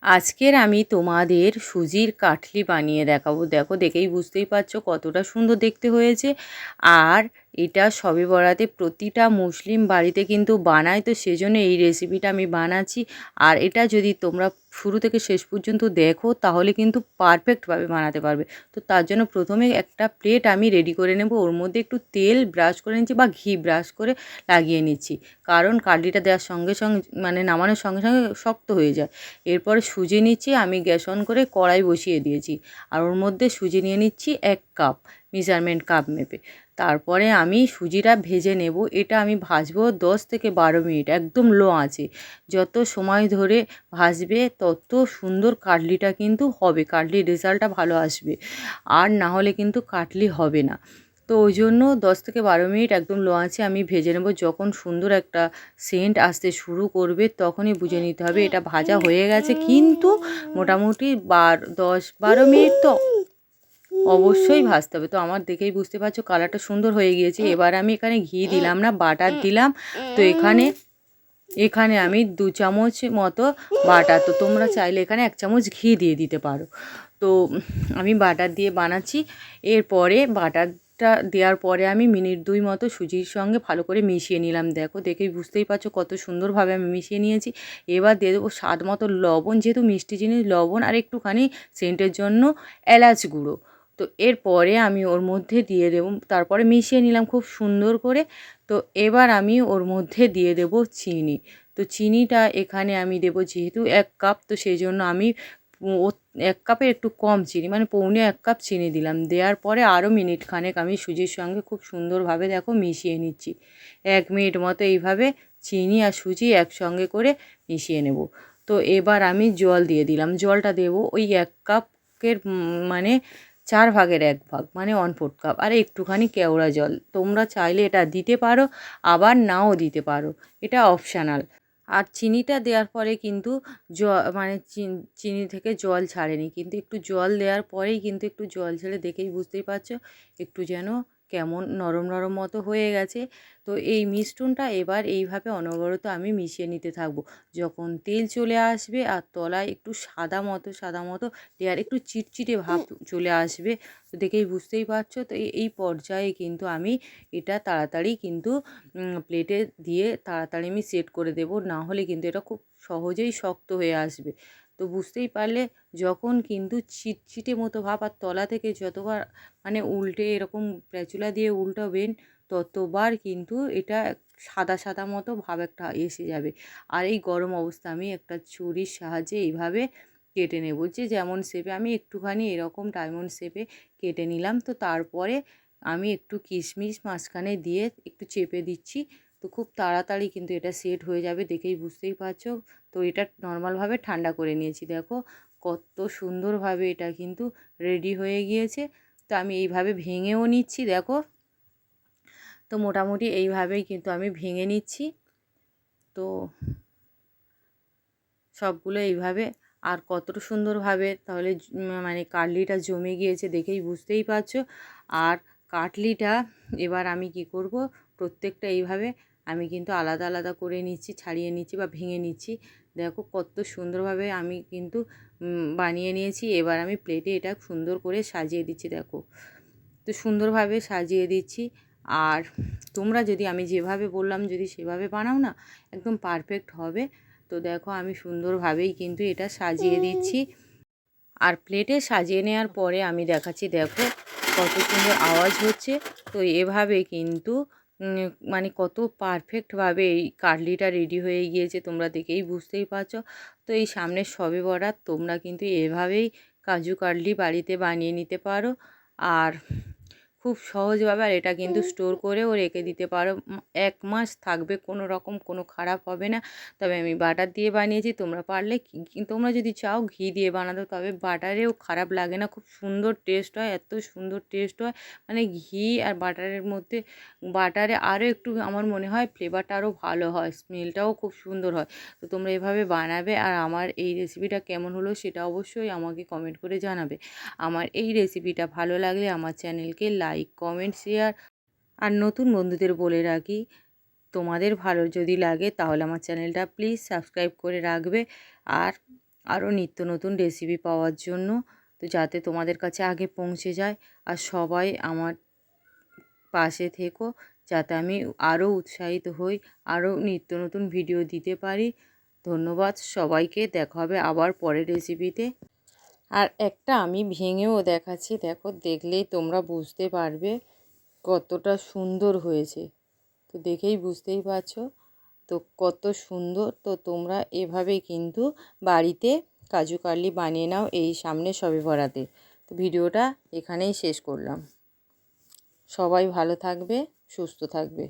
আজকের আমি তোমাদের সুজির কাটলি বানিয়ে দেখাবো। দেখো, দেখেই বুঝতেই পারছো কতটা সুন্দর দেখতে হয়েছে। আর এটা শবে বরাতে প্রতিটা মুসলিম বাড়িতে কিন্তু বানায়, তো সেজন্য এই রেসিপিটা আমি বানাচ্ছি। আর এটা যদি তোমরা শুরু থেকে শেষ পর্যন্ত দেখো তাহলে কিন্তু পারফেক্টভাবে বানাতে পারবে। তো তার জন্য প্রথমে একটা প্লেট আমি রেডি করে নেব, ওর মধ্যে একটু তেল ব্রাশ করে নিচ্ছি বা ঘি ব্রাশ করে লাগিয়ে নিচ্ছি, কারণ কাটলিটা দেওয়ার সঙ্গে সঙ্গে মানে নামানোর সঙ্গে সঙ্গে শক্ত হয়ে যায়। এরপরে সুজি নিচ্ছি, আমি গ্যাস অন করে কড়াই বসিয়ে দিয়েছি। আর ওর মধ্যে সুজি নিয়ে নিচ্ছি 1 কাপ, মেজারমেন্ট কাপ মেপে। তারপরে আমি সুজিটা ভেজে নেব। এটা আমি ভাজবো 10 থেকে 12 মিনিট, একদম লো আঁচে। যত সময় ধরে ভাজবে তত সুন্দর কাটলিটা কিন্তু হবে, কাটলির রেজাল্টটা ভালো আসবে। আর না হলে কিন্তু কাটলি হবে না। তো ওই জন্য 10 থেকে 12 মিনিট একদম লো আঁচে আমি ভেজে নেব। যখন সুন্দর একটা সেন্ট আসতে শুরু করবে তখনই বুঝে নিতে হবে এটা ভাজা হয়ে গেছে। কিন্তু মোটামুটি 10-12 মিনিট তো অবশ্যই ভাজতে হবে। তো আমার দেখেই বুঝতে পারছো কালারটা সুন্দর হয়ে গিয়েছে। এবার আমি এখানে ঘি দিলাম না, বাটার দিলাম। তো এখানে এখানে আমি 2 চামচ মতো বাটার, তো তোমরা চাইলে এখানে 1 চামচ ঘি দিয়ে দিতে পারো। তো আমি বাটার দিয়ে বানাচ্ছি। এরপরে বাটারটা দেওয়ার পরে আমি মিনিট 2 মতো সুজির সঙ্গে ভালো করে মিশিয়ে নিলাম। দেখো, দেখেই বুঝতেই পারছো কত সুন্দরভাবে আমি মিশিয়ে নিয়েছি। এবার দিয়ে দেবো স্বাদ মতো লবণ, যেহেতু মিষ্টি জিনিস লবণ, আর একটুখানি সেন্টের জন্য এলাচ গুঁড়ো। তো এরপরে আমি ওর মধ্যে দিয়ে দেবো, তারপরে মিশিয়ে নিলাম খুব সুন্দর করে। তো এবার আমি ওর মধ্যে দিয়ে দেব চিনি। তো চিনিটা এখানে আমি দেবো, যেহেতু 1 কাপ, তো সেই জন্য আমি ও 1 কাপের একটু কম চিনি, মানে পৌনে 1 কাপ চিনি দিলাম। দেওয়ার পরে আরও মিনিট খানেক আমি সুজির সঙ্গে খুব সুন্দরভাবে দেখো মিশিয়ে নিচ্ছি। 1 মিনিট মতো এইভাবে চিনি আর সুজি একসঙ্গে করে মিশিয়ে নেব। তো এবার আমি জল দিয়ে দিলাম। জলটা দেবো ওই 1 কাপের মানে 1/4 ভাগ, মানে 1/4 কাপ। আর একটুখানি কেওড়া জল তোমরা চাইলে এটা দিতে পারো, আবার নাও দিতে পারো, এটা অপশানাল। আর চিনিটা দেওয়ার পরে কিন্তু মানে চিনি থেকে জল ছাড়েনি, কিন্তু একটু জল দেওয়ার পরেই কিন্তু একটু জল ছেড়ে, দেখেই বুঝতেই পারছো একটু যেন কেমন নরম নরম মতো হয়ে গেছে। তো এই মিষ্টনটা এবার এইভাবে অনবরত আমি মিশিয়ে নিতে থাকবো। যখন তেল চলে আসবে আর তলায় একটু সাদা মতো লেয়ার, একটু চিটচিটে ভাব চলে আসবে, তো দেখেই বুঝতেই পারছো। তো এই পর্যায়ে কিন্তু আমি এটা তাড়াতাড়ি কিন্তু প্লেটে দিয়ে তাড়াতাড়ি আমি সেট করে দেব, না হলে কিন্তু এটা খুব সহজেই শক্ত হয়ে আসবে। তো বুঝতেই পারলে, যখন কিন্তু চিটচিটে মতো ভাব আর তলা থেকে যতবার মানে উল্টে এরকম স্প্যাচুলা দিয়ে উল্টাবেন ততবার কিন্তু এটা সাদা সাদা মতো ভাব একটা এসে যাবে। আর এই গরম অবস্থা আমি একটা ছুরির সাহায্যে এইভাবে কেটে নেব, যে যেমন শেপে আমি একটুখানি এরকম ডায়মন্ড শেপে কেটে নিলাম। তো তারপরে আমি একটু কিশমিশ মাঝখানে দিয়ে একটু চেপে দিচ্ছি। তো খুব তাড়াতাড়ি কিন্তু এটা সেট হয়ে যাবে, দেখেই বুঝতেই পারছো। তো এটা নর্মালভাবে ঠান্ডা করে নিয়েছি। দেখো কত সুন্দরভাবে এটা কিন্তু রেডি হয়ে গিয়েছে। তো আমি এইভাবে ভেঙেও নিচ্ছি, দেখো। তো মোটামুটি এইভাবেই কিন্তু আমি ভেঙে নিচ্ছি। তো সবগুলো এইভাবে, আর কতটা সুন্দরভাবে তাহলে মানে কাটলিটা জমে গিয়েছে, দেখেই বুঝতেই পারছো। আর কাটলিটা এবার আমি কি করব, প্রত্যেকটা এইভাবে আমি কিন্তু আলাদা আলাদা করে নিচ্ছি, ছাড়িয়ে নিচ্ছি বা ভেঙে নিচ্ছি। দেখো কত সুন্দরভাবে আমি কিন্তু বানিয়ে নিয়েছি। এবার আমি প্লেটে এটা সুন্দর করে সাজিয়ে দিচ্ছি, দেখো। তো সুন্দরভাবে সাজিয়ে দিচ্ছি। আর তোমরা যদি আমি যেভাবে বললাম যদি সেভাবে বানাও না, একদম পারফেক্ট হবে। তো দেখো আমি সুন্দরভাবেই কিন্তু এটা সাজিয়ে দিচ্ছি। আর প্লেটে সাজিয়ে নেওয়ার পরে আমি দেখাচ্ছি, দেখো কত সুন্দর আওয়াজ হচ্ছে। তো এভাবে কিন্তু মানে কত পারফেক্টভাবে এই কাটলিটা রেডি হয়ে গিয়েছে, তোমরা দেখেই বুঝতেই পারছো। তো এই সামনের শবে বরাত তোমরা কিন্তু এভাবেই কাজু কাটলি বাড়িতে বানিয়ে নিতে পারো। আর খুব সহজভাবে, আর এটা কিন্তু স্টোর করেও রেখে দিতে পারো, 1 মাস থাকবে, কোনো রকম কোনো খারাপ হবে না। তবে আমি বাটার দিয়ে বানিয়েছি, তোমরা পারলে তোমরা যদি চাও ঘি দিয়ে বানাতে, তবে বাটারেও খারাপ লাগে না, খুব সুন্দর টেস্ট হয়, এত সুন্দর টেস্ট হয়। মানে ঘি আর বাটারের মধ্যে, বাটারে আরও একটু আমার মনে হয় ফ্লেভারটা আরও ভালো হয়, স্মেলটাও খুব সুন্দর হয়। তো তোমরা এভাবে বানাবে। আর আমার এই রেসিপিটা কেমন হলো সেটা অবশ্যই আমাকে কমেন্ট করে জানাবে। আমার এই রেসিপিটা ভালো লাগলে আমার চ্যানেলকে লাইক, কমেন্ট, শেয়ার, আর নতুন বন্ধুদের বলে রাখি, তোমাদের ভালো যদি লাগে তাহলে আমার চ্যানেলটা প্লিজ সাবস্ক্রাইব করে রাখবে। আর আরও নিত্য নতুন রেসিপি পাওয়ার জন্য। তো যাতে তোমাদের কাছে আগে পৌঁছে যায়, আর সবাই আমার পাশে থেকো যাতে আমি আরও উৎসাহিত হই, আরও নিত্য নতুন ভিডিও দিতে পারি। ধন্যবাদ সবাইকে, দেখা হবে আবার পরের রেসিপিতে। আর একটা আমি ভেঙেও দেখাচ্ছি, দেখো, দেখলেই তোমরা বুঝতে পারবে কতটা সুন্দর হয়েছে। তো দেখেই বুঝতেই পারছো তো কত সুন্দর। তো তোমরা এভাবে কিন্তু বাড়িতে কাজু কাটলি বানিয়ে নাও এই সামনে শবে বরাতে। তো ভিডিওটা এখানেই শেষ করলাম। সবাই ভালো থাকবে, সুস্থ থাকবে।